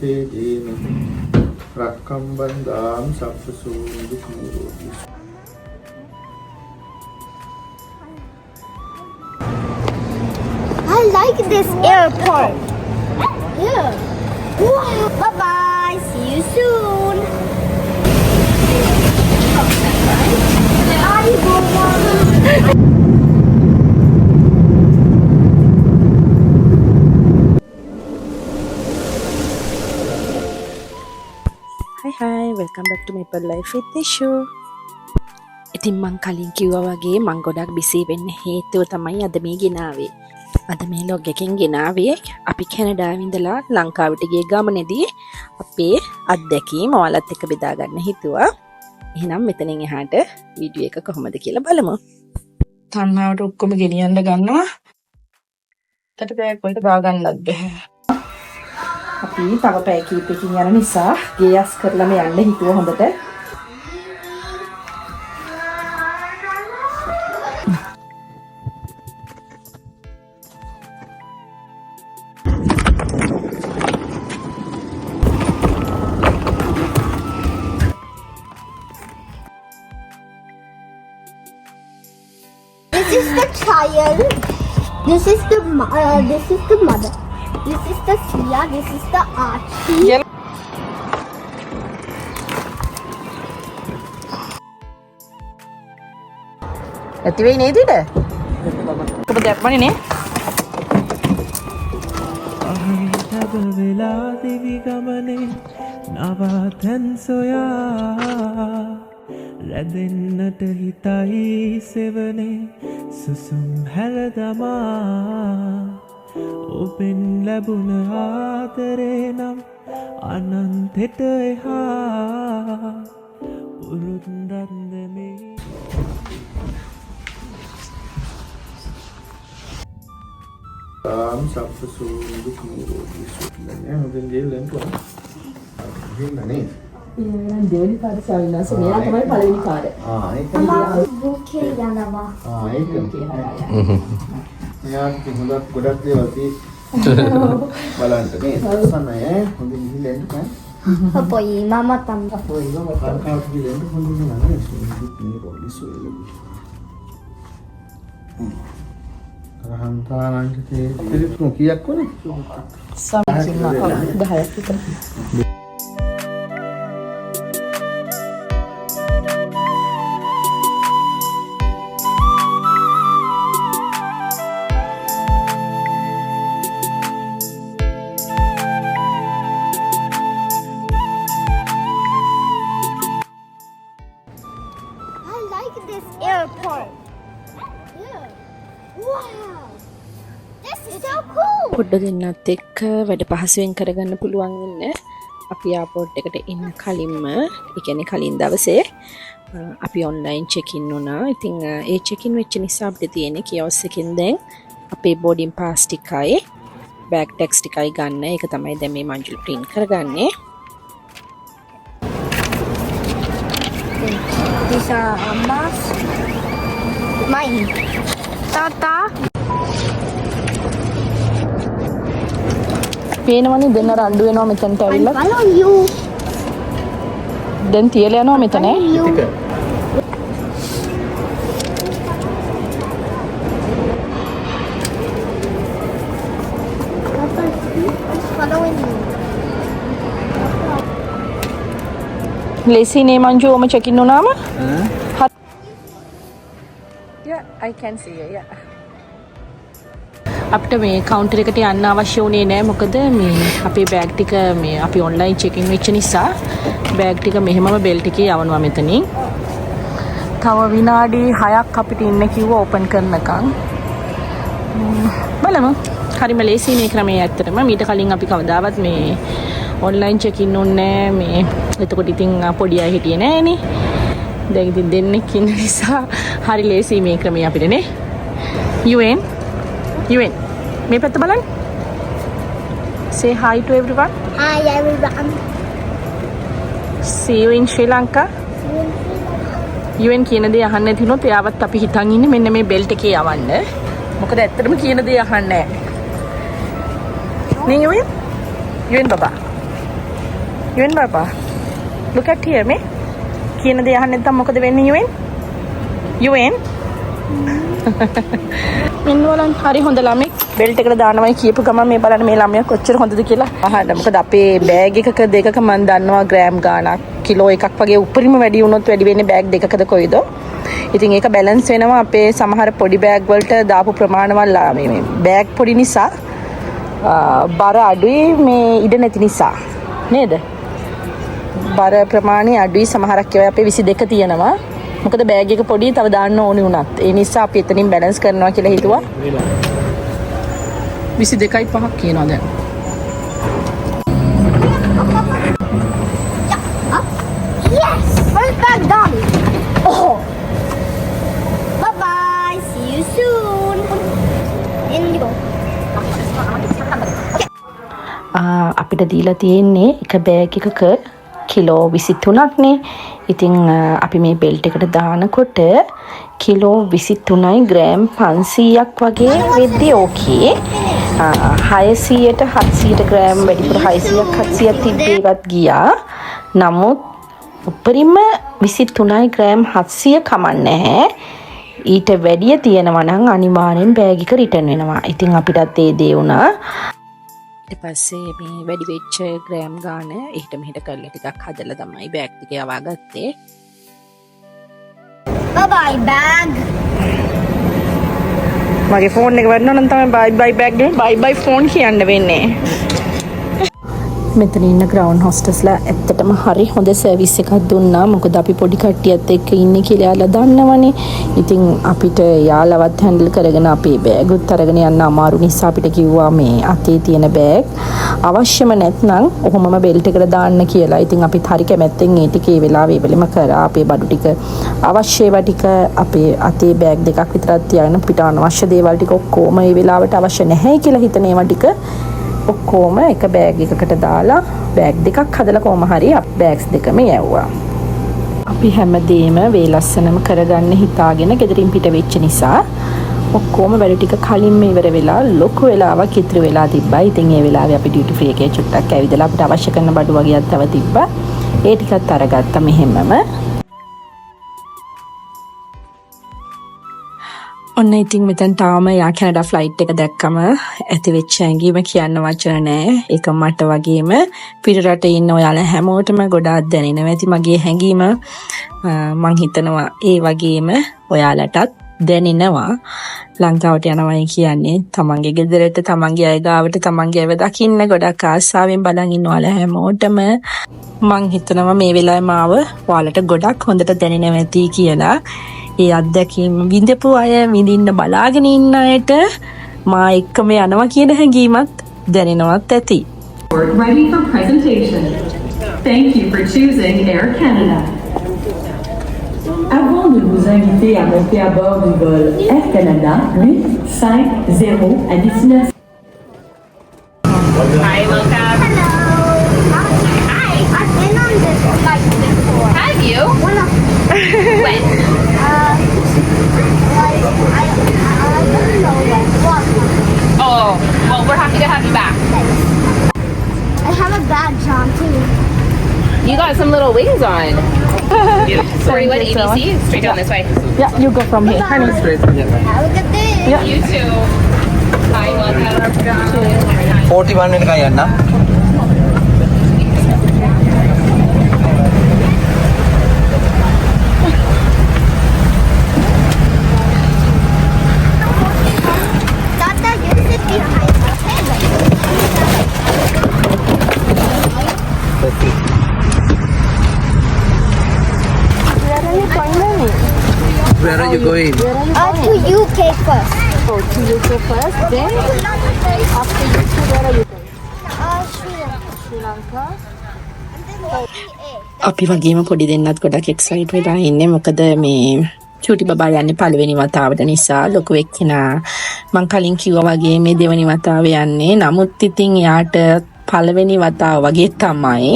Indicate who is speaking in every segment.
Speaker 1: te jena rakkam bandam sappasunduk muroti.
Speaker 2: I like this airport. Yeah. Wow. Bye bye. See you soon.
Speaker 3: Hi, welcome back to Maple Life with Nishu. ඉතින් මං කලින් කිව්වා වගේ මං ගොඩක් busy වෙන්න හේතුව තමයි අද මේ ගෙනාවේ. අද මේ ලොග් එකෙන් ගෙනාවේ අපි කැනඩාවේ ඉඳලා ලංකාවට ගිය ගමනේදී අපේ අත්දැකීම් ඔයාලත් එක්ක බෙදා ගන්න හිතුවා. එහෙනම් මෙතනින් එහාට වීඩියෝ එක කොහොමද කියලා බලමු. තණ්හාවට ඔක්කොම ගෙනියන්න ගන්නවා. ඊට බෑග් වලට දාගන්නත් බෑ. අපි තව පැය කීපකින් යන නිසා ගේස් කරලාම යන්න හිතුවා හොඳට.
Speaker 2: This is the child. This is the mother. This is the Sia. This is the Archie.
Speaker 3: ඇති වෙයි නේද ඉත? කොහොමද දැම්මනේ නේ?
Speaker 4: අහිතබ වෙලා දිවි ගමනේ නවතන් සොයා රැඳෙන්නට හිතයි සෙවනේ සුසුම් හැරදමා ඔබෙන් ලැබුණ ආදරේ නම් අනන්තෙට එහා උරුන්දන් දෙමේ
Speaker 1: sappasunduk muroti. Sebenarnya mungkin dia lain tuan. Gimana?
Speaker 3: දෙවෙනි පාර සවිනාස මෙයා තමයි පළවෙනි පාර.
Speaker 2: Bukhe yanawa.
Speaker 1: ඒක. මෙයාට හොඳක් ගොඩක් දේවල් බලන්න නේ. සන්නය හොඳින් ගිහින් එන්න බෑ.
Speaker 2: Apoi mama tam.
Speaker 1: අපෝයි මම කාකාට ගිහින් එන්න හොඳින් නෑ. සුදුත් නේ පොලිස් වෙලු. රහන්තාරන්ට තේ කීයක් වුණේ?
Speaker 3: සමහරවිට 10ක් විතර.
Speaker 2: I like this airport. Yeah. Wow. This is so cool.
Speaker 3: පොඩ්ඩ දෙන්නත් එක්ක වැඩ පහසුවෙන් කරගන්න පුළුවන් වෙන්න අපි එයාපෝට් එකට එන්න කලින්ම ඒ කියන්නේ කලින් දවසේ අපි ඔන්ලයින් චෙක් ඉන් වුණා. ඉතින් ඒ චෙක් ඉන් වෙච්ච නිසා අපිට තියෙන්නේ කියොස් එකෙන් දැන් අපේ බෝඩින් පාස් ටිකයි බෑග් ටැක්ස් ටිකයි ගන්න. ඒක තමයි දැන් මේ මංජුල් print කරගන්නේ.
Speaker 2: These are Amma's. Mine. Tata.
Speaker 3: පේනවනේ දෙන්න රණ්ඩු වෙනවා මෙතනට
Speaker 2: I
Speaker 3: ඇවිල්ලා.
Speaker 2: follow you.
Speaker 3: දැන් තියලා යනවා මෙතන.
Speaker 2: You. Papa, he's following you.
Speaker 3: ලේසි නේ මංජු ඔම චෙක් ඉන් වුණාම? Yeah, I can see you. Yeah. අපිට මේ කවුන්ටර් එකට යන්න අවශ්‍ය වුණේ නැහැ. මොකද මේ අපේ බෑග් ටික මේ අපි ඔන්ලයින් චෙක් ඉන් වෙච්ච නිසා බෑග් ටික මෙහෙමම බෙල්ට් එකේ යවනවා මෙතනින්. තව විනාඩි 6ක් අපිට ඉන්න කිව්වා ඕපන් කරනකම්. බලමු. හරිම ලේසි මේ ක්‍රමය ඇත්තටම. මීට කලින් අපි කවදාවත් මේ ඔන්ලයින් චෙක් ඉන් උන්නේ මේ එතකොට ඉතින් පොඩි අය හිටියේ නෑනේ. දැන් ඉතින් දෙන්නෙක් ඉන්න නිසා හරි ලේසි මේ ක්‍රමය අපිට නේ. UN මේ පැත්ත බලන්න. Say hi to everyone.
Speaker 2: Hi everyone.
Speaker 3: See you in Sri Lanka. UN කියන දේ අහන්න නැති වුණොත් එයාවත් අපි හිතන් ඉන්නේ මෙන්න මේ බෙල්ට් එකේ යවන්න. මොකද ඇත්තටම කියන දේ අහන්නේ නැහැ. නේ UN බබා. යුවෙන් බාපා. Look at here me. කියන දේ අහන්න නැත්නම් මොකද වෙන්නේ යුවෙන්? යුවෙන්. මෙන්න වලන් හරි හොඳ ළමයි. බෙල්ට් එකට දානවයි කියපු ගමන් මේ බලන්න මේ ළමයා කොච්චර හොඳද කියලා. අහන්න. මොකද අපේ බෑග් එකක දෙකක මම දන්නවා ග්‍රෑම් ගාණක් කිලෝ එකක් වගේ උඩරිම වැඩි වුණොත් වැඩි වෙන්නේ බෑග් දෙකකද කොයිද? ඉතින් ඒක බැලන්ස් වෙනවා අපේ සමහර පොඩි බෑග් වලට දාපු ප්‍රමාණවල මේ බෑග් පොඩි නිසා බර අඩුයි මේ ඉඩ නැති නිසා නේද? බර ප්‍රමාණය අඩුයි සමහරක් ඒවා අපේ 22 තියෙනවා. මොකද බෑග් එක පොඩි තව දාන්න ඕනි වුණත්. ඒ නිසා අපි එතනින් බැලන්ස් කරනවා කියලා හිතුවා. 22යි 5ක් කියනවා දැන්.
Speaker 2: Yes! First bag done. Oh. Bye-bye. See you soon. In you go.
Speaker 3: අපිට දීලා තියෙන්නේ එක බෑග් එකක කිලෝ 23ක් නේ. ඉතින් අපි මේ බෙල්ට් එකට දානකොට කිලෝ 23යි ග්‍රෑම් 500ක් වගේ වෙද්දී ඕකේ. 600ට 700ට ග්‍රෑම් වැඩිපුර 600ක් 700ක් තිබ්බේවත් ගියා. නමුත් උපරිම 23යි ග්‍රෑම් 700 කමන්නේ නැහැ. ඊට වැඩිය තියෙනවා නම් අනිවාර්යෙන් බෑග් එක රිටර්න් වෙනවා. ඉතින් අපිටත් ඒ දේ වුණා. ඊට පස්සේ මේ වැඩි වෙච්ච ග්‍රෑම් ගාන එහෙට මෙහෙට කරලා ටිකක් හදලා තමයි බෑග් ටික යවා ගත්තේ.
Speaker 2: Bye-bye bag.
Speaker 3: මගේ ෆෝන් එක වඩනවා නම් තමයි බයි බයි බෑග් නේ බයි බයි ෆෝන් කියන්න වෙන්නේ. මෙතන ඉන්න ග්‍රවුන්ඩ් හොස්ටස්ලා ඇත්තටම හරි හොඳ සර්විස් එකක් දුන්නා. මොකද අපි පොඩි කට්ටියත් එක්ක ඉන්නේ කියලා යාලා දන්නවනේ. ඉතින් අපිට යාලවත් හැන්ඩල් කරගෙන අපේ බෑගුත් අරගෙන යන්න අමාරු නිසා අපිට කිව්වා මේ අතේ තියෙන බෑග් අවශ්‍යම නැත්නම් ඔහොමම බෙල්ට් එකට දාන්න කියලා. ඉතින් අපිත් හරි කැමැත්තෙන් ඒ ටික ඒ වෙලාවේ වෙලෙම කරා. අපේ බඩු ටික අවශ්‍ය ඒවා ටික අපේ අතේ බෑග් දෙකක් විතරක් තියාගෙන පිට අනවශ්‍ය දේවල් ටික ඔක්කොම මේ වෙලාවට අවශ්‍ය නැහැ කියලා හිතන ඒවා ටික ඔක්කොම එක බෑග් එකකට දාලා බෑග් දෙකක් හදලා කොහම හරි බෑග්ස් දෙකම යවුවා. අපි හැමදේම වේලස්සනම කරගන්න හිතාගෙන ගෙදරින් පිට වෙච්ච නිසා ඔක්කොම වැඩ ටික කලින්ම ඉවර වෙලා ලොකු වෙලාවක් ඉතුරු වෙලා තිබ්බා. ඉතින් ඒ වෙලාවේ අපි ඩියුටි ෆ්‍රී එකේ චුට්ටක් ඇවිදලා අපිට අවශ්‍ය කරන බඩු වගේක් තව තිබ්බා. ඒ ටිකත් අරගත්තා මෙහෙමම. ඔන්න ඉතින් මෙතන තාම යා කැනඩා ෆ්ලයිට් එක දැක්කම ඇති වෙච්ච ඇඟීම කියන්න වචන නැහැ. ඒක මට වගේම පිට රටේ ඉන්න ඔයාලා හැමෝටම ගොඩාක් දැනෙනවා. ඇති මගේ හැඟීම මං හිතනවා ඒ වගේම ඔයාලටත් දැනෙනවා. ලංකාවට යනවායි කියන්නේ තමන්ගේ ගෙදරට තමන්ගේ අය ගාවට තමන්ගේ අයව දකින්න ගොඩක් ආසාවෙන් බලන් ඉන්න ඔයාලා හැමෝටම මං හිතනවා මේ වෙලාවේ මාව ඔයාලට ගොඩක් හොඳට දැනෙනවා ඇති කියලා. ඒ අත්දැකීම් විඳපු අය විඳින්න බලාගෙන ඉන්න අයට මා එක්කම යනවා කියන හැඟීමත් දැනෙනවත් ඇති.
Speaker 5: Ready for presentation. Thank you for choosing Air Canada.
Speaker 6: Avant de vous inviter à monter à bord du vol Air Canada 850 à destination.
Speaker 5: Hi, welcome.
Speaker 2: Hello. Hi. I've been on this flight before.
Speaker 5: Have you?
Speaker 2: One of
Speaker 5: When?
Speaker 2: like I don't know when. What?
Speaker 5: Oh, well, we're happy to have you back.
Speaker 2: I have a badge on too.
Speaker 5: You got some little wings on. Sorry, what ABC? Straight down this way.
Speaker 3: Yeah, you go from here. Honey.
Speaker 2: Have a good day.
Speaker 3: Yeah.
Speaker 5: You too. Hi, welcome.
Speaker 1: 41 වෙනකන් යන්න.
Speaker 2: Tata, you sit behind the table.
Speaker 3: Where are you going, Nani?
Speaker 1: Where are you going?
Speaker 2: To UK first.
Speaker 3: Oh, to UK first, then after UK, where are you going? Sri Lanka. අපි වගේම පොඩි දෙන්නත් ගොඩක් excite වෙලා ඉන්නේ. මොකද මේ චූටි බබා යන්නේ පළවෙනි වතාවට නිසා ලොකු එක්කෙනා මං කලින් කිව්වා වගේ මේ දෙවෙනි වතාවේ යන්නේ. නමුත් ඉතින් යාට පළවෙනි වතාව වගේ තමයි.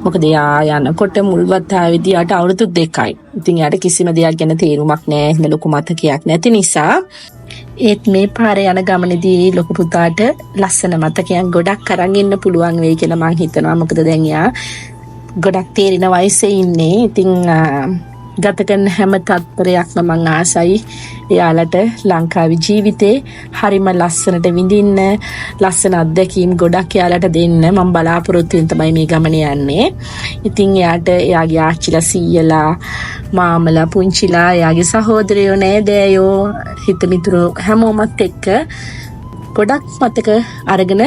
Speaker 3: මොකද යා යනකොට මුල් වතාවේදී යාට අවුරුදු 2යි. ඉතින් යාට කිසිම දෙයක් ගැන තේරුමක් නැහැ. හිඳ ලොකු මතකයක් නැති නිසා ඒත් මේ පාරේ යන ගමනේදී ලොකු පුතාට ලස්සන මතකයක් ගොඩක් අරන් ඉන්න පුළුවන් වෙයි කියලා මං හිතනවා. මොකද දැන් එයා ගොඩක් තේරෙන වයසේ ඉන්නේ. ඉතින් ගත කරන හැම තත්පරයක්ම මං ආසයි එයාලට ලංකාවේ ජීවිතේ හරිම ලස්සනට විඳින්න, ලස්සන අත්දැකීම් ගොඩක් එයාලට දෙන්න මම බලාපොරොත්තු වෙන තමයි මේ ගමන යන්නේ. ඉතින් එයාට එයාගේ ආච්චිලා සීයලා මාමලා පුංචිලා එයාගේ සහෝදරයෝ නෑදෑයෝ හිතමිතුරෝ හැමෝමත් එක්ක ගොඩක් මතක අරගෙන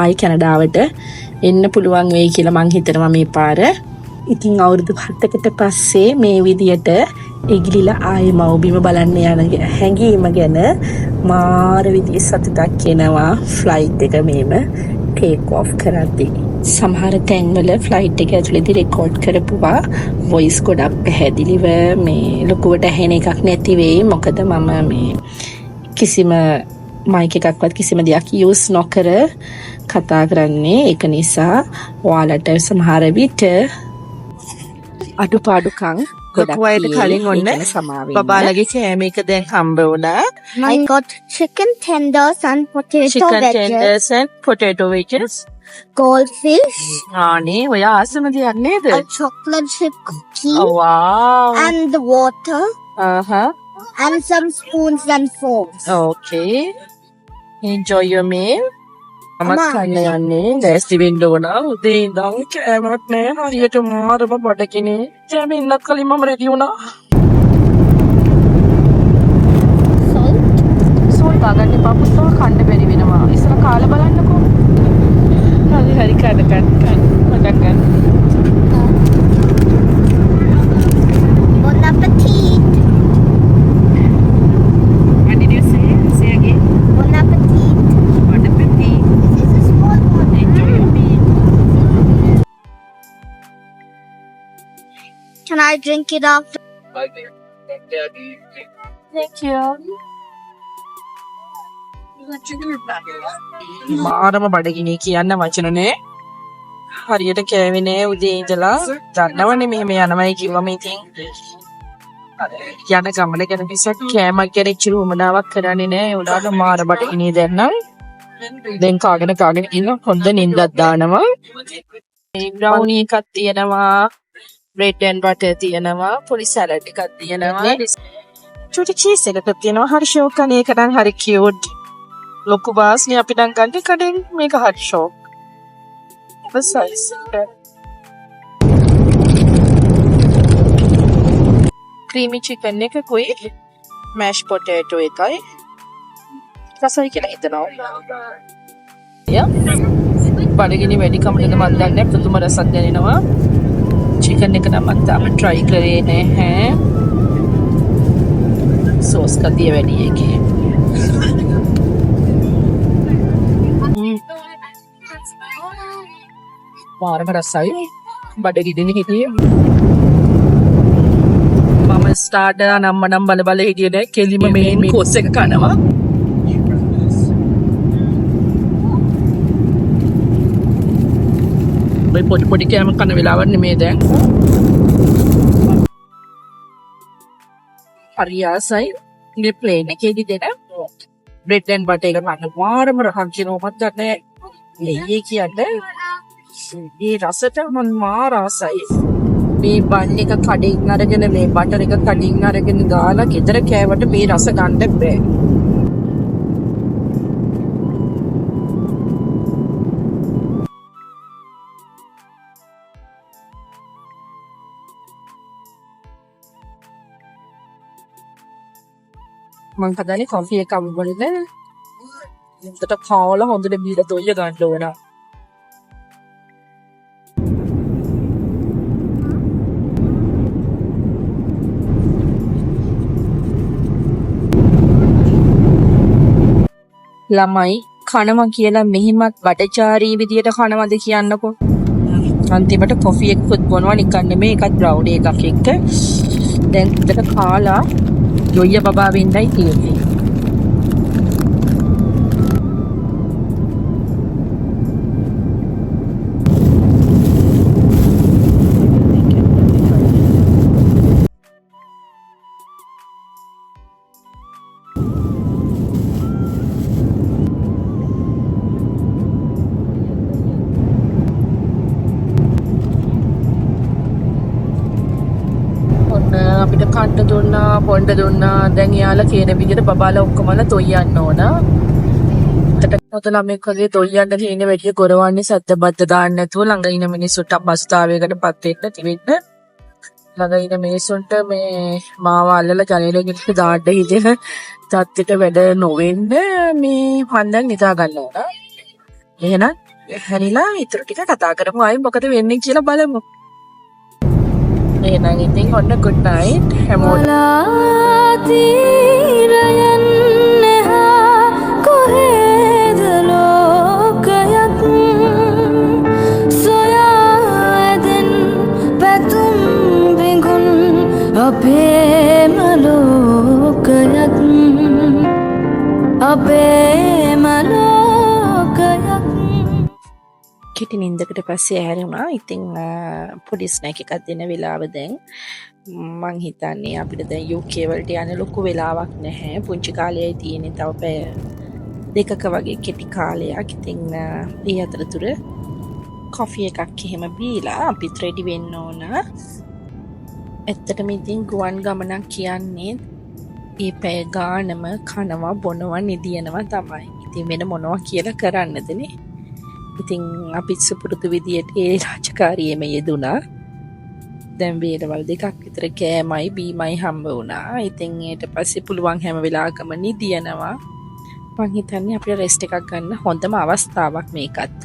Speaker 3: ආයි කැනඩාවට එන්න පුළුවන් වෙයි කියලා මං හිතනවා මේ පාර. ඉතින් අවුරුදු 7කට පස්සේ මේ විදියට ඉගිලිලා ආයේ මව්බිම බලන්න යන හැඟීම ගැන මාර විදිහේ සතුටක් එනවා ෆ්ලයිට් එක මේම ටේක් ඔෆ් කරද්දී. සමහර තැන්වල ෆ්ලයිට් එක ඇතුළේදී රෙකෝඩ් කරපුවා වොයිස් ගොඩක් පැහැදිලිව මේ ලොකුවට ඇහෙන එකක් නැති වෙයි. මොකද මම මේ කිසිම මයික් එකක්වත් කිසිම දෙයක් යූස් නොකර කතා කරන්නේ. ඒක නිසා ඔයාලට සමහර විට අඩුපාඩුකම් ගොඩක්
Speaker 7: කලින් ඔන්න බබාලගේ කෑම එක දැන් හම්බ වුණා.
Speaker 2: I got chicken tenders and potato
Speaker 7: chicken
Speaker 2: wedges,
Speaker 7: tenders and potato wedges.
Speaker 2: goldfish,
Speaker 7: ආනේ ඔය ආසම දෙයක් නේද?
Speaker 2: a chocolate chip cookie,
Speaker 7: Oh, wow.
Speaker 2: and the water, and some spoons and forks.
Speaker 7: Okay. Enjoy your meal.
Speaker 2: අම්මා.
Speaker 7: මමත් කන්න යන්නේ දැස්ති වෙන්න ඕන. උදේ ඉඳන් කෑමක් නෑ. හරියට මාරම බඩගිනේ. කෑම ඉන්නත් කලින් මම රෙඩි වුණා.
Speaker 5: සෝල් ගාගන්න එපා පුතෝ කන්න බැරි වෙනවා. ඉස්සර කාලා බලන්නකෝ.
Speaker 7: හරි කන්න.
Speaker 2: Bon appetit.
Speaker 5: What did you say? Say again.
Speaker 2: Bon appetit.
Speaker 5: Bon appetit.
Speaker 2: This is a small one.
Speaker 5: Enjoy your meal.
Speaker 2: Can I drink it after?
Speaker 7: Thank you. මාරම බඩගිනි කියන්න වචන නෑ. හරියට කෑවේ නෑ උදේ ඉඳලා. දන්නවනේ මෙහෙම යනවයි කිව්වම ඉතින් යන ගමන ගැන පිස්සක් කෑමක් ගැන ඉච්චි උමනාවක් කරන්නේ නෑ. උඩට මාර බඩගිනි දැන් නම්. දැන් කාගෙන ඉන්න හොඳ නිින්දක් දානවා. බ්‍රවුනි එකක් තියෙනවා. bread and butter තියෙනවා. පොඩි සලාඩ් එකක් තියෙනවා. චුටි චීස් එකක් තියෙනවා. හරි ෂෝක් කනේ එක නම් හරි කියුට්. ලොකු බාස්නේ අපි නම් ගන්න කඩෙන් මේක හරි ෂෝක්. බසයිස්. ක්‍රීමි චිකන් එකකුයි මෑෂ් පොටේටෝ එකයි. රසයි කියලා හිතනවා. යා. බඩගිනි වැඩි කමකට මන් දන්නේ පුදුම රසක් දැනෙනවා. චිකන් එක නම් මම තාම try කරේ නැහැ. සෝස් කතිය වැඩි එකේ. මාරම රසයි. බඩගිනිනේ හිටියේ. මම ස්ටාර්ටර් නම් බල හිටියේ නෑ. කෙලිම මේන් කෝස් එක කනවා. මේ පොඩි කෑම කන වෙලාවක් නෙමෙයි දැන්. හරි ආසයි. මේ ප්ලේන් එකේදී දෙන bread and butter එක ගන්න මාරම රහක් කියනවත් ගන්න නෙయ్యి කියන්නේ. මේ රසට මම මාර ආසයි. මේ බන් එක කඩින් අරගෙන මේ බටර් එක කඩින් අරගෙන දාලා ගෙදර කෑවට මේ රස ගන්න බෑ. මං කදානේ කොෆි එකක් වුණේ හොඳට කාලා හොඳට බීලා තොయ్య ගන්න ඕන. ළමයි කනවා කියලා මෙහිමත් බඩචාරී විදියට කනවද කියන්නකෝ. අන්තිමට කොෆි එකකුත් බොනවා නිකන් නෙමෙයි එකත් බ්‍රවුනි එකක් එක්ක. දැන් හොඳට කාලා යොయ్య බබා වෙන්නයි තියෙන්නේ. කන්න දුන්නා පොණ්ඩ දුන්නා දැන් යාලා කියන විදිහට බබාලා ඔක්කොමලා තොයන්න ඕන. එතකොට ළමෙක් වගේ තොයන්න තියෙන වැඩි කරවන්නේ සද්ද බද්ද දාන්න නැතුව ළඟ ඉන්න මිනිස්සුන්ට අපහසුතාවයකටපත් වෙන්න තිබෙන්න. ළඟ ඉන්න මිනිස්සුන්ට මේ මාව අල්ලලා ජනේලෙකට දාන්න හිතෙන තත්ත්වයට වැඩ නොවෙන්න මේ හන්දන් නිදා ගන්න ඕන. එහෙනම් හැරිලා ඊටු ටික කතා කරමු ආයි මොකද වෙන්නේ කියලා බලමු. එහෙනම් ඉතින් ඔන්න good night හැමෝටම.
Speaker 3: කෙටි නින්දකට පස්සේ ඇහැරුණා. ඉතින් පොඩි ස්නැක් එකක් දෙන වෙලාව දැන් මං හිතන්නේ අපිට දැන් UK වලට යන ලොකු වෙලාවක් නැහැ. පුංචි කාලයයි තියෙන්නේ තව පැය දෙකක වගේ කෙටි කාලයක්. ඉතින් ඒ අතරතුර කොෆි එකක් එහෙම බීලා අපිත් රෙඩි වෙන්න ඕන. ඇත්තටම ඉතින් ගුවන් ගමනක් කියන්නේ ඒ පැය ගානම කනවා බොනවා නිදියනවා තමයි. ඉතින් වෙන මොනවා කියලා කරන්නදනේ. ඉතින් අපිත් සුපුරුදු විදියට ඒ රාජකාරියේම යෙදුණා. දැන් වේලවල් දෙකක් විතර කෑමයි බීමයි හම්බ වුණා. ඉතින් ඊට පස්සේ පුළුවන් හැම වෙලාවකම නිදියනවා. මං හිතන්නේ අපිට රෙස්ට් එකක් ගන්න හොඳම අවස්ථාවක් මේකත්.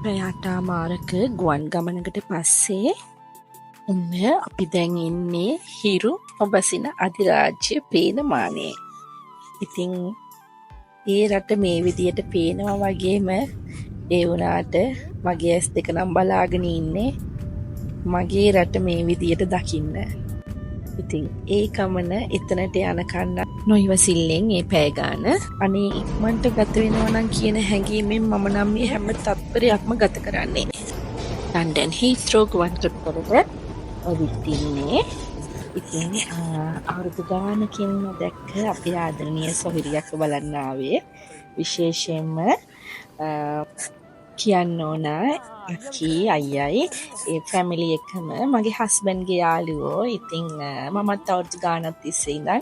Speaker 3: පැය 8මාරක ගුවන් ගමනකට පස්සේ ඔන්න අපි දැන් ඉන්නේ හිරු ඔබසින අධිරාජ්‍ය පේනමානේ. ඉතින් ඒ රට මේ විදියට පේනවා වගේම ඒ වුණාට මගේ ඇස් දෙක නම් බලාගෙන ඉන්නේ මගේ රට මේ විදියට දකින්න. ඉතින් ඒ ගමන එතනට යනකන් නොයිවසිල්ලෙන් ඒ පැය ගාන අනේ ඉක්මනට ගත වෙනවා නම් කියන හැඟීමෙන් මම නම් මේ හැම තත්පරයක්ම ගත කරන්නේ. ලන්ඩන් හීත්‍රෝ ගුවන් තොටුපළට ඔවිත් ඉන්නේ. ඉතින් අවුරුදු ගානකින් දැක්ක අපේ ආදරණීය සොහිරියක් බලන්න ආවේ. විශේෂයෙන්ම කියන්න ඕන අක්කී අයියයි ඒ ෆැමිලි එකම මගේ හස්බන්ඩ්ගේ යාළුවෝ. ඉතින් මමත් අවුරුදු ගානක් තිස්සේ ඉඳන්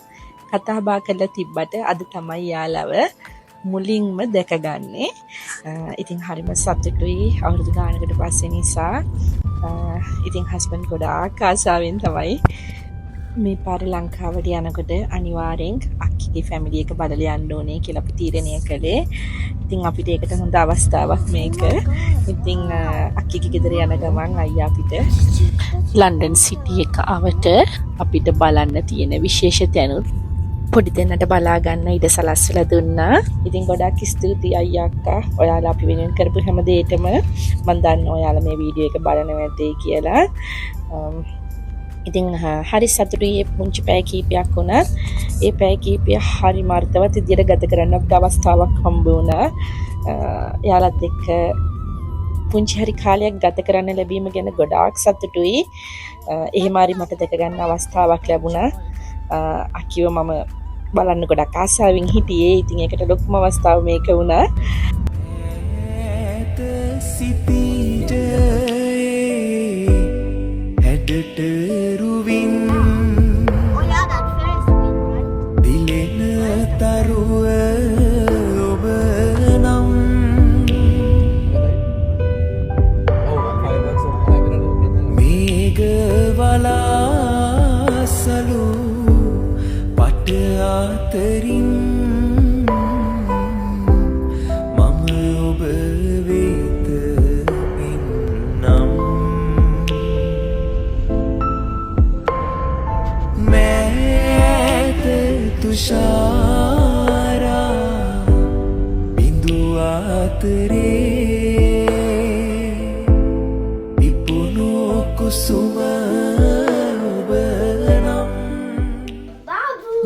Speaker 3: කතා බහ කරලා තිබ්බට අද තමයි යාළව මුලින්ම දැකගන්නේ. ඉතින් හරිම සතුටුයි අවුරුදු ගානකට පස්සේ නිසා. ඉතින් හස්බන්ඩ් ගොඩාක් ආසාවෙන් තමයි මේ පාර ලංකාවට යනකොට අනිවාර්යෙන් අක්කිගේ ෆැමිලි එක බලලා යන්න ඕනේ කියලා අපි තීරණය කළේ. ඉතින් අපිට ඒකට හොඳ අවස්ථාවක් මේක. ඉතින් අක්කිගේ ගෙදර යන ගමන් අයියා අපිට ලන්ඩන් සිටි එක ආවට අපිට බලන්න තියෙන විශේෂ තැනුත් පොඩි දෙන්නට බලා ගන්න ඉඩ සලස්වලා දුන්නා. ඉතින් ගොඩාක් ස්තුතියි අයියා අක්කා. ඔයාලා අපි වෙනුවෙන් කරපු හැම දෙයකටම මම දන්නවා ඔයාලා මේ වීඩියෝ එක බලනවා ඇතේ කියලා. ඉතින් හරි සතුටුයි පුංචි පැය කීපයක් වුණත් ඒ පැය කීපය හරි මාර්ථවත් විදියට ගත කරන්න අපිට අවස්ථාවක් හම්බ වුණා. එයාලත් එක්ක පුංචි හරි කාලයක් ගත කරන්න ලැබීම ගැන ගොඩාක් සතුටුයි. එහෙම හරි මට දැක ගන්න අවස්ථාවක් ලැබුණා. අකිව මම බලන්න ගොඩක් ආසාවෙන් හිටියේ. ඉතින් ඒකට ලොකුම අවස්ථාව මේක වුණා.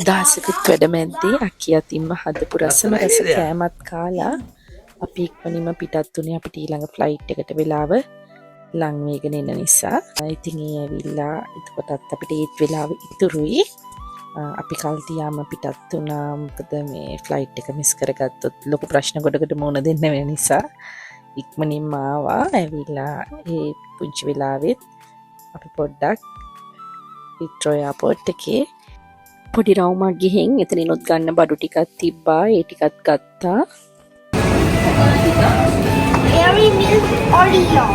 Speaker 3: දහසකුත් වැඩමැද්දේ අක්කි අතින්ම හදපු රසම රස කෑමත් කාලා අපි ඉක්මනින්ම පිටත් වුණේ අපිට ඊළඟ ෆ්ලයිට් එකට වෙලාව ලං වේගෙන එන නිසා. ඉතින් ඒ ඇවිල්ලා එතකොටත් අපිට ඒත් වෙලාව ඉතුරුයි. අපි කල්තියාම පිටත් වුණා. මොකද මේ ෆ්ලයිට් එක මිස් කරගත්තොත් ලොකු ප්‍රශ්න ගොඩකට මුහුණ දෙන්න වෙන නිසා ඉක්මනින්ම ආවා. ඇවිල්ලා ඒ පුංචි වෙලාවෙත් අපි පොඩ්ඩක් හිත්‍රෝ එයාපෝට් එකේ පොඩි රවුමක් ගිහින් එතනිනුත් ගන්න බඩු ටිකක් තිබ්බා. ඒ ටිකත් ගත්තා.
Speaker 2: Dairy Milk Oreo.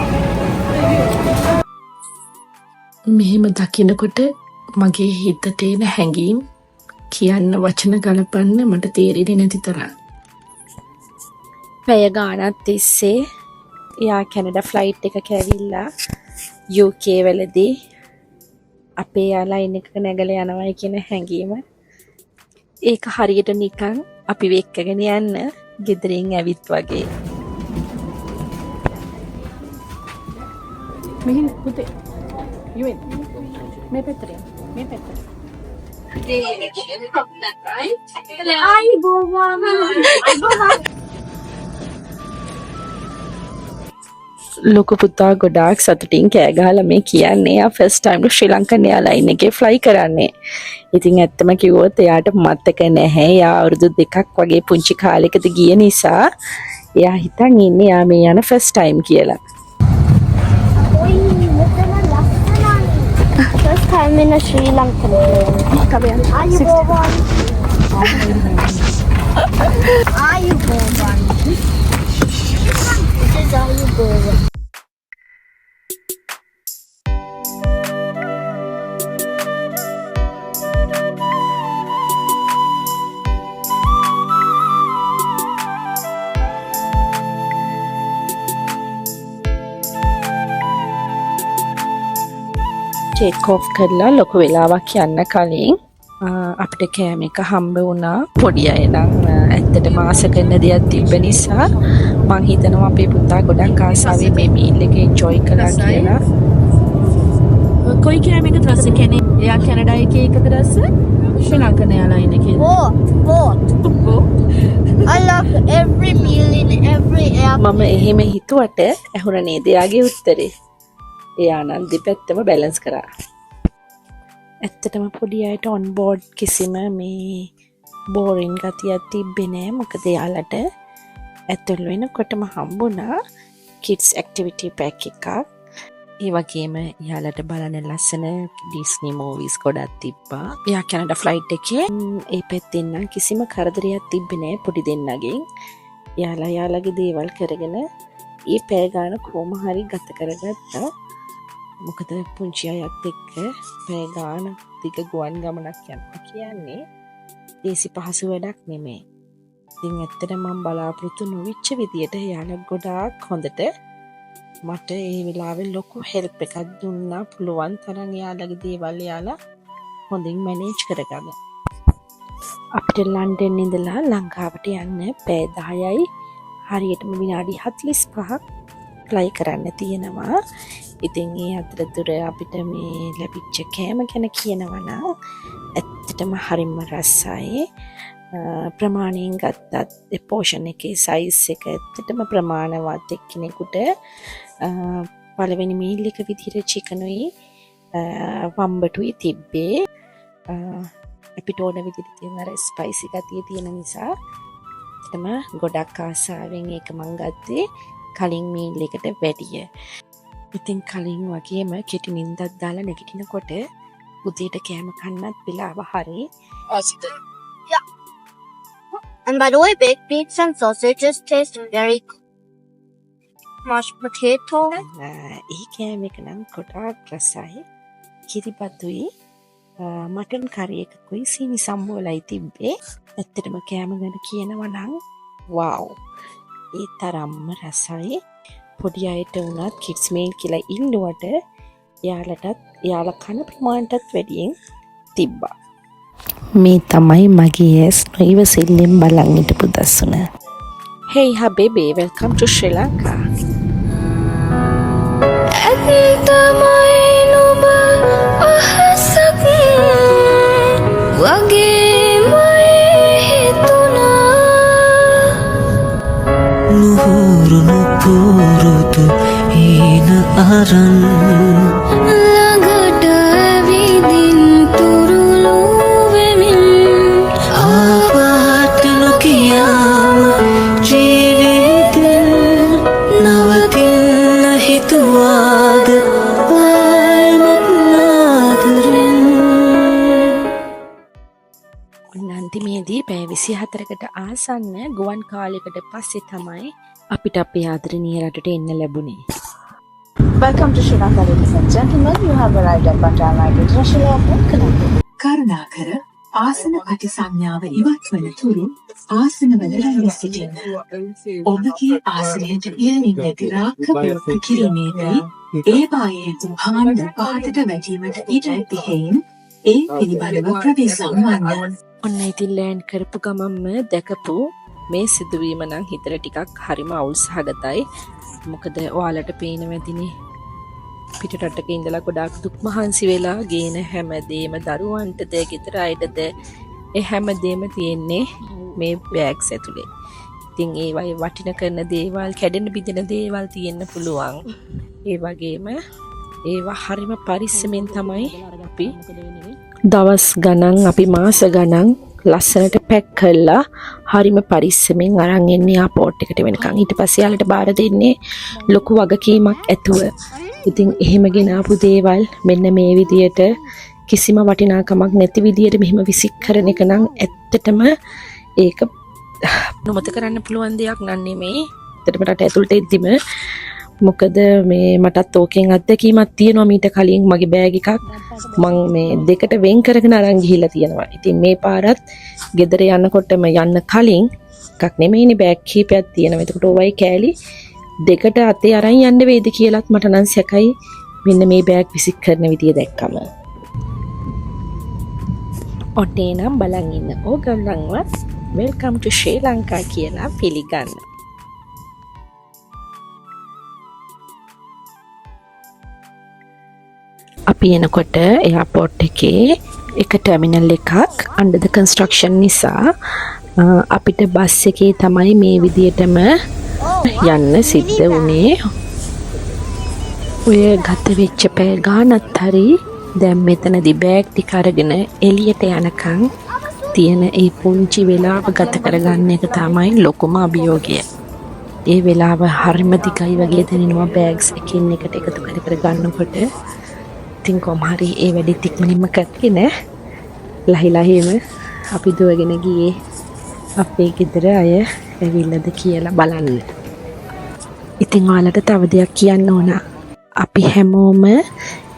Speaker 3: මෙහෙම දකිනකොට මගේ හිතට එන හැඟීම් කියන්න වචන ගලපන්න මට තේරෙන්නේ නැති තරම්. පැය ගානක් තිස්සේ එයා කැනඩා ෆ්ලයිට් එකක ඇවිල්ලා UK වලදී අපේ එයාලයින් එකක නැගලා යනවායි කියන හැඟීම ඒක හරියට නිකන් අපි වෙක්කගෙන යන්න ගෙදරින් ඇවිත් වගේ. මෙහෙම පුතේ යුවෙන් මේ පැත්තට මේ පැත්තට ලොකු පුතා ගොඩාක් සතුටින් කෑ ගහලා මේ කියන්නේ ආ ෆස්ට් ටයිම් ශ්‍රී ලංකන් එයාලයින් එකේ ෆ්ලයි කරන්නේ. ඉතින් ඇත්තම කිව්වොත් එයාට මතක නැහැ. එයා අවුරුදු 2ක් වගේ පුංචි කාලෙකද ගිය නිසා එයා හිතන් ඉන්නේ යා මේ යන ෆස්ට් ටයිම් කියලා.
Speaker 2: First time in a Sri Lankan plane. Ayubovan. Ayubovan. This is Ayubovan.
Speaker 3: Take off කරලා ලොකු වෙලාවක් යන්න කලින් අපිට කෑම එක හම්බ වුණා. පොඩි අය නම් ඇත්තටම ආස කරන දෙයක් තිබ්බ නිසා මං හිතනවා අපේ පුතා ගොඩක් ආසාවෙන් මේ මීල් එක එන්ජොයි කළා කියලා. කොයි කෑම එකද රස කැනේ? එයා කැනඩා එකේ එකද රස? ශ්‍රී ලංකන් එයාලයින් එකේ.
Speaker 2: Both. I love every meal in every airplane.
Speaker 3: මම එහෙම හිතුවට ඇහුණ නේද එයාගේ උත්තරේ. එයා නම් දෙපැත්තම බැලන්ස් කරා. ඇත්තටම පොඩි අයට ඔන් බෝඩ් කිසිම මේ බෝරින් ගතියක් තිබ්බේ නෑ. මොකද එයාලට ඇතුල් වෙනකොටම හම්බුණා කිඩ්ස් ඇක්ටිවිටි පැක් එකක්. ඒ වගේම එයාලට බලන ලස්සන ඩිස්නි මූවිස් ගොඩක් තිබ්බා. එයා කැනඩා ෆ්ලයිට් එකේ ඒ පැත්තෙන් නම් කිසිම කරදරයක් තිබ්බේ නෑ පොඩි දෙන්නගෙන්. එයාලගේ දේවල් කරගෙන ඒ පැය ගාන කොහොම හරි ගත කරගත්තා. මොකද පුංචි අයත් එක්ක පැය ගාන දිග ගුවන් ගමනක් යනවා කියන්නේ ඒසි පහසු වැඩක් නෙමෙයි. ඉතින් ඇත්තටම මම බලාපොරොත්තු නොවිච්ච විදියට එයාලා ගොඩාක් හොඳට මට ඒ වෙලාවේ ලොකු හෙල්ප් එකක් දුන්නා. පුළුවන් තරම් එයාලගේ දේවල් එයාලා හොඳින් මැනේජ් කරගන්න. අපිට ලන්ඩන් ඉඳලා ලංකාවට යන්න පැය 10යි හරියටම විනාඩි 45ක් ෆ්ලයි කරන්න තියෙනවා. ඉතින් ඒ අතරතුර අපිට මේ ලැබිච්ච කෑම ගැන කියනවා නම් ඇත්තටම හරිම රසයි. ප්‍රමාණයෙන් ගත්තත් පෝෂන් එකේ සයිස් එක ඇත්තටම ප්‍රමාණවත් එක්කෙනෙකුට පළවෙනි මීල් එක විදිහට චිකනුයි වම්බටුයි තිබ්බේ. අපිට ඕන විදිහට තියෙන අර ස්පයිසි ගතිය තියෙන නිසා ඇත්තටම ගොඩක් ආසාවෙන් ඒක මං ගත්තේ කලින් මීල් එකට වැඩිය. ඉතින් කලින් වගේම කෙටි නිින්දක් දාලා නැගිටිනකොට උදේට කෑම කන්නත් වෙලාව හරි.
Speaker 2: Yeah. And by the way, baked beans and sausages taste very good. Mashed potato.
Speaker 3: ඒ කෑම එක නම් ගොඩාක් රසයි. කිරිබතුයි මටන් කරි එකකුයි සීනි සම්බෝලයි තිබ්බේ. ඇත්තටම කෑම ගැන කියනවා නම් වව්. ඒ තරම්ම රසයි. පොඩි අයට වුණත් කිඩ්ස් මීල් කියලා ඉන්නවට එයාලා කන ප්‍රමාණයටත් වැඩියෙන් තිබ්බා. මේ තමයි මගේ ඇස් නොයිවසිල්ලෙන් බලන් හිටපු දසුන. Hey habibi, welcome to Sri Lanka.
Speaker 4: පුරුදු හීන අරන්
Speaker 8: ළඟට ඇවිදින් තුරුළු වෙමින්
Speaker 4: ආවාට නොකියාම ජීවිතෙන් නවතින්න හිතුවාද ආයමත් නාදරෙන්
Speaker 3: 24කට ආසන්න ගුවන් කාලයකට පස්සේ තමයි අපිට අපේ ආදරණීය රටට එන්න ලැබුණේ.
Speaker 9: Welcome to Sri Lanka, ladies and gentlemen. You have arrived at Bandara International Airport, Colombo.
Speaker 6: කරුණාකර ආසන ප්‍රතිසංඥාව ඉවත් වන තුරු ආසනවල රැඳී සිටින්න. ඔබගේ ආසනයට ඉහළින් නැති රාක්ක ප්‍රයෝග කිරීමේදී ඒවායේ භාණ්ඩ පහතට වැටීමට ඉඩ ඇති හේයින් ඒ පිළිබඳව ප්‍රවේශම් වන්න.
Speaker 3: ඔන්න ඉතින් ලෑන්ඩ් කරපු ගමන්ම දැකපු මේ සිදුවීම නම් හිතට ටිකක් හරිම අවුල් සහගතයි. මොකද ඔයාලට පේනවා ඇතිනේ පිටරටක ඉඳලා ගොඩාක් දුක් මහන්සි වෙලා ගේන හැමදේම දරුවන්ටද ගෙදර අයටද ඒ හැමදේම තියෙන්නේ මේ බෑග්ස් ඇතුලේ. ඉතින් ඒවයි වටින කරන දේවල් කැඩෙන බිඳෙන දේවල් තියෙන්න පුළුවන්. ඒ වගේම ඒවා හරිම පරිස්සමෙන් තමයි අපි දවස් ගණන් අපි මාස ගණන් ලස්සනට පැක් කරලා හරිම පරිස්සමෙන් අරන් එන්නේ එයාපෝට් එකට වෙනකන්. ඊට පස්සේ යාලට බාර දෙන්නේ ලොකු වගකීමක් ඇතුව. ඉතින් එහෙම ගෙනාපු දේවල් මෙන්න මේ විදියට කිසිම වටිනාකමක් නැති විදියට මෙහෙම විසික් කරන එක නම් ඇත්තටම ඒක නොමත කරන්න පුළුවන් දෙයක් නන් නෙමෙයි. ඇත්තටම රට ඇතුළට එද්දිම මොකද මේ මටත් ඕකෙන් අත්දැකීමක් තියෙනවා. මීට කලින් මගේ බෑග් එකක් මං මේ දෙකට වෙන් කරගෙන අරන් ගිහිල්ලා තියෙනවා. ඉතින් මේ පාරත් ගෙදර යනකොටම යන්න කලින් එකක් නෙමෙයිනේ බෑග් කීපයක් තියෙනවා. එතකොට ඔවයි කෑලි දෙකට අතේ අරන් යන්න වේද කියලාත් මට නම් සැකයි මෙන්න මේ බෑග් විසික් කරන විදිය දැක්කම. ඔටේ නම් බලන් ඉන්න ඕගොල්ලන්වත් වෙල්කම් ටු ශ්‍රී ලංකා කියලා පිළිගන්න. අපි එනකොට එයාපෝට් එකේ එක ටර්මිනල් එකක් under the construction නිසා අපිට බස් එකේ තමයි මේ විදියටම යන්න සිද්ධ වුණේ. ඔය ගත වෙච්ච පැය ගානක් හරි දැන් මෙතනදී බෑග් ටික අරගෙන එළියට යනකම් තියෙන ඒ පුංචි වෙලාව ගත කරගන්න එක තමයි ලොකුම අභියෝගය. ඒ වෙලාව හරිම දිගයි වගේ දැනෙනවා බෑග්ස් එකින් එකට එකතු කර ගන්නකොට. ඉතින් කොහොම හරි ඒ වැඩේ ඉක්මනින්ම කරගෙන ලහිලහිම අපි දුවගෙන ගියේ අපේ ගෙදර අය ඇවිල්ලාද කියලා බලන්න. ඉතින් ඔයාලට තව දෙයක් කියන්න ඕන. අපි හැමෝම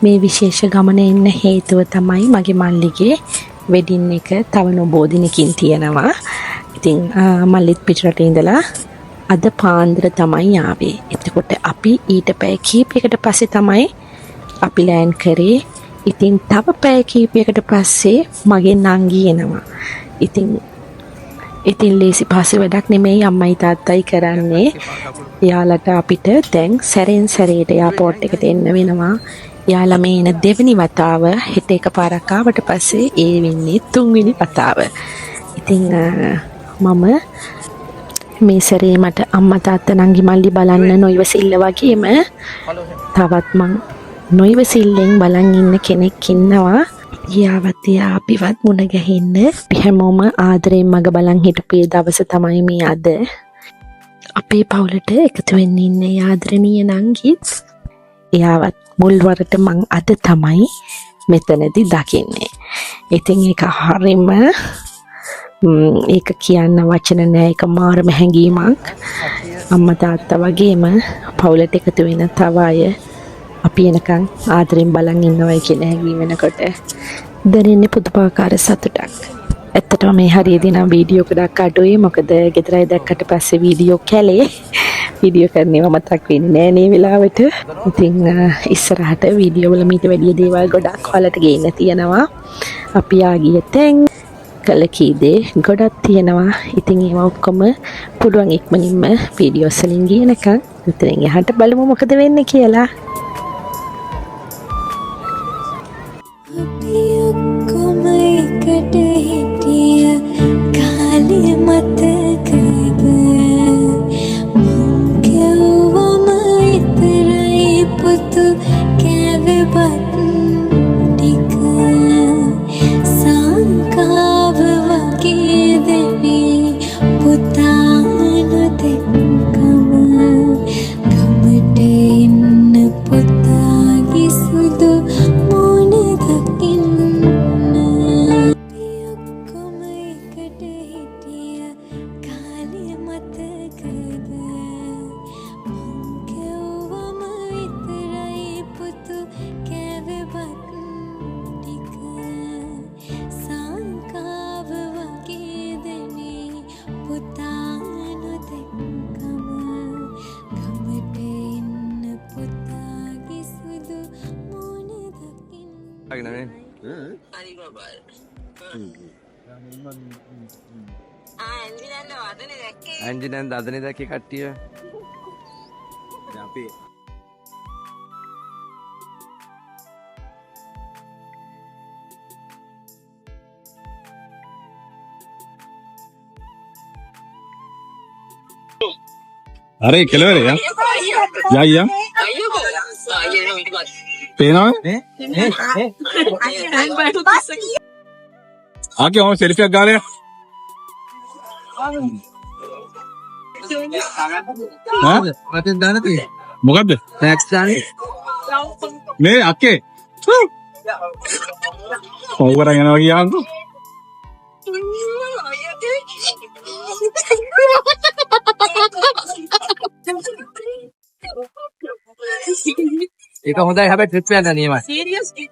Speaker 3: මේ විශේෂ ගමන එන්න හේතුව තමයි මගේ මල්ලිගේ වෙඩින් එක තව නොබෝ දිනකින් තියෙනවා. ඉතින් මල්ලිත් පිටරට ඉඳලා අද පාන්දර තමයි ආවේ. එතකොට අපි ඊට පැය කීපයකට පස්සේ තමයි අපි ලෑන්ඩ් කරේ. ඉතින් තව පැය කීපයකට පස්සේ මගේ නංගි එනවා. ඉතින් ලේසි පහසු වැඩක් නෙමෙයි අම්මයි තාත්තයි කරන්නේ. එයාලට අපිට දැන් සැරෙන් සැරේට එයාපෝට් එකට එන්න වෙනවා. එයාලා මේ එන දෙවෙනි වතාව හෙට එකපාරක් ආවට පස්සේ ඒ වෙන්නේ තුන්වෙනි වතාව. ඉතින් මම මේ සැරේ මට අම්මා තාත්තා නංගි මල්ලි බලන්න නොයිවසිල්ල වගේම තවත් මං නොයිවසිල්ලෙන් බලන් ඉන්න කෙනෙක් ඉන්නවා. යාවත් එයා අපිවත් මුණ ගැහෙන්න අපි හැමෝම ආදරෙන් මග බලන් හිටපු දවස තමයි මේ අද. අපේ පවුලට එකතු වෙන්න ඉන්නේ ආදරණීය නංගිත්. එයාවත් මුල්වරට මං අද තමයි මෙතනදී දකින්නේ. ඉතින් ඒක හරිම ඒක කියන්න වචන නෑ. ඒක මාරම හැඟීමක්. අම්මා තාත්තා වගේම පවුලට එකතු වෙන තව අය අපි එනකන් ආදරෙන් බලන් ඉන්නවා කියන හැඟීම වෙනකොට දැනෙන්නේ පුදුමාකාර සතුටක්. ඇත්තටම මේ හරියදී නම් වීඩියෝ ගොඩක් අඩුයි. මොකද ගෙදර අය දැක්කට පස්සේ වීඩියෝ කැලේ වීඩියෝ කරන්නේව මතක් වෙන්නේ නෑ මේ වෙලාවට. ඉතින් ඉස්සරහට වීඩියෝ වල මීට වැඩි දේවල් ගොඩක් ඔයාලට ගේන්න තියෙනවා. අපි ආගිය තැන් කළ කීදේ ගොඩක් තියෙනවා. ඉතින් ඒවා ඔක්කොම පුළුවන් ඉක්මනින්ම වීඩියෝස් වලින් ගියනකම් උතරින් එහාට බලමු මොකද වෙන්නේ කියලා.
Speaker 8: අපි ඔක්කොම එකට හිටිය කාලෙ මතකද මං කියවම ඉතරයි පුතු කැවෙවත් ටික සංකාව වගේ දෙවි පුතා නොදෙක්කම ගමට ඉන්න පුතා
Speaker 10: ඇන්ජිනන් දදන දැක කට්ටිය
Speaker 1: අපේ
Speaker 11: अरे කෙලවර යා යා පේනවා ආකේ ඔය සෙල්ෆි එකක් ගාලා
Speaker 10: මතෙන් දාන තියෙන්නේ
Speaker 11: මොකද්ද
Speaker 10: ටැක්ස් දාන්නේ
Speaker 11: මේ අක්කේ ඕවර යනවා කියන්කෝ
Speaker 10: ඒක හොඳයි හැබැයි ට්‍රිප් යන්න නියමයි
Speaker 7: සීරියස්ලි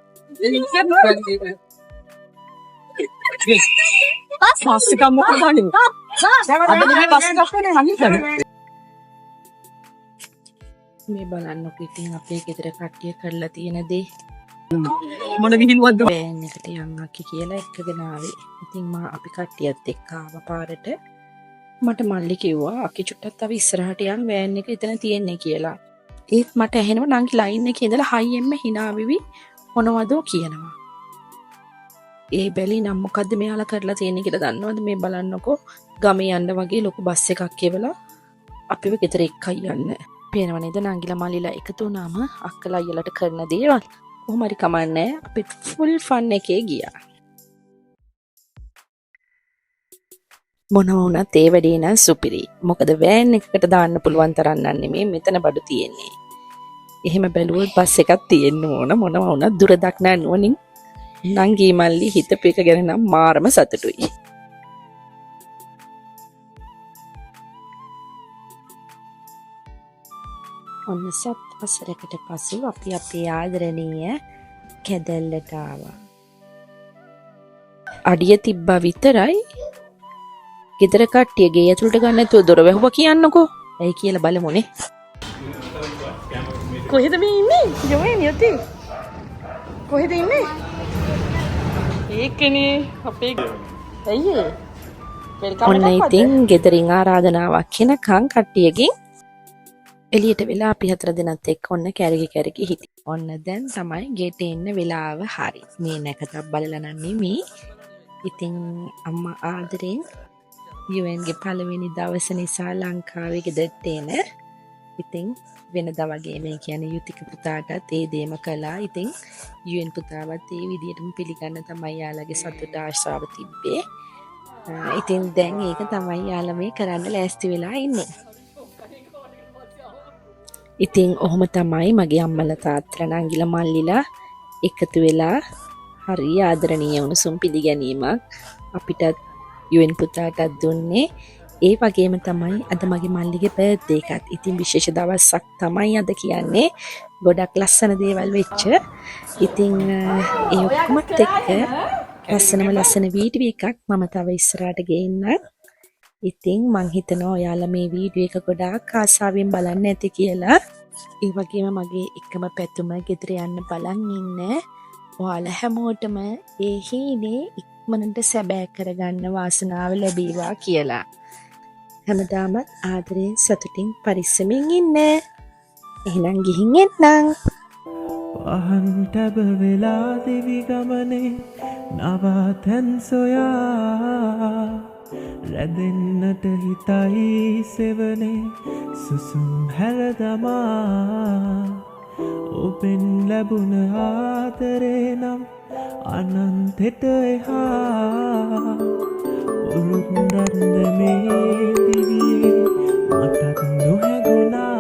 Speaker 3: මේ බලන්නකො ඉතින් අපේ ගෙදර කට්ටිය කරලා තියෙන දේ
Speaker 7: මොන විහිළුවක්ද
Speaker 3: වෑන් එකට යන්න අක්කි කියලා එක්කගෙන ආවේ. ඉතින් අපි කට්ටියත් එක්ක ආව පාරට. මට මල්ලි කිව්වා අක්කි චුට්ටක් තව ඉස්සරහට යන් වෑන් එක එතන තියෙන්නේ කියලා. ඒත් මට ඇහෙනවා නංගි ලයින් එකේ ඉඳලා හයියෙන්ම hina වෙවි මොනවදෝ කියනවා. ඒ බැලි නම් මොකද්ද මෙයාලා කරලා තියෙන්නේ කියලා දන්නවද? මේ බලන්නකො ගමේ යන්න වගේ ලොකු බස් එකක් එවලා අපිව ගෙදර එක්කයි යන්න. පේනව නේද නංගිලා මල්ලිලා එකතු වුණාම අක්කලා අයියලාට කරන දේවල්. කොහොම හරි කමන්නේ අපිත් ෆුල් ෆන් එකේ ගියා. මොනවා වුණත් ඒ වැඩේ නම් සුපිරි. මොකද වෑන් එකකට දාන්න පුළුවන් තරම් නෙමෙයි මෙතන බඩු තියෙන්නේ. එහෙම බැලුවොත් බස් එකක් තියෙන්න ඕන මොනවා වුණත් දුර දක්නා නුවණින් නංගි මල්ලි හිතපු එක ගැන නම් මාරම සතුටුයි. ඔන්න සත් වසරකට පසු අපි අපේ ආදරණීය කැදැල්ලට ආවා. අඩිය තිබ්බා විතරයි. ගෙදර කට්ටිය ගේ ඇතුළට ගන්න නැතුව දොර වැහුවා කියන්නකෝ. ඇයි කියලා බලමුනේ.
Speaker 7: කොහෙද මේ ඉන්නේ? ජොමේ නියති. කොහෙද ඉන්නේ? ඒකනේ අපේ අයියේ. වෙල්කම්
Speaker 3: ඔන්න ඉතින් ගෙදරින් ආරාධනාවක් කෙනකන් කට්ටියගෙන් එළියට වෙලා අපි හතර දෙනත් එක්ක ඔන්න කැරකි හිටි. ඔන්න දැන් තමයි ගෙට එන්න වෙලාව හරි. මේ නැකතක් බලලා නම් නෙමෙයි. ඉතින් අම්මා ආදරෙන් UN ගේ පළවෙනි දවස නිසා ලංකාවේ ගෙදරට එන. ඉතින් වෙනදා වගේ මේ කියන්නේ යුතික පුතාටත් ඒ දේම කළා. ඉතින් UN පුතාවත් ඒ විදිහටම පිළිගන්න තමයි යාළගේ සතුට ආශාව තිබ්බේ. ඉතින් දැන් ඒක තමයි යාළා මේ කරන්න ලෑස්ති වෙලා ඉන්නේ. ඉතින් ඔහොම තමයි මගේ අම්මලා තාත්තලා නංගිලා මල්ලිලා එකතු වෙලා හරි ආදරණීය උණුසුම් පිළිගැනීමක් අපිටත් UN පුතාටත් දුන්නේ. ඒ වගේම තමයි අද මගේ මල්ලිගේ බර්ත්ඩේ එකත්. ඉතින් විශේෂ දවසක් තමයි අද කියන්නේ. ගොඩක් ලස්සන දේවල් වෙච්ච. ඉතින් ඒ ඔක්කොමත් එක්ක ලස්සන වීඩියෝ එකක් මම තව ඉස්සරහට ගේන්නම්. ඉතින් මං හිතනවා ඔයාලා මේ වීඩියෝ එක ගොඩාක් ආසාවෙන් බලන්න ඇති කියලා. ඒ වගේම මගේ එකම පැතුම ගෙදර යන්න බලන් ඉන්න ඔයාලා හැමෝටම ඒ හීනේ ඉක්මනට සැබෑ කරගන්න වාසනාව ලැබේවා කියලා. හැමදාම ආදරයෙන් සතුටින් පරිස්සමින් ඉන්න. එහෙනම් ගිහින් එන්නම්.
Speaker 4: වහන් ටැබ වෙලා දිවි ගමනේ නවතැන් සොයා රැඳෙන්නට හිතයි සෙවනේ සුසුම් හැරදමා ඔබෙන් ලැබුණ ආදරේ නම් අනන්තෙට එහා උරුම්රන්න මේ දිවියේ මටත් නොහැගුණා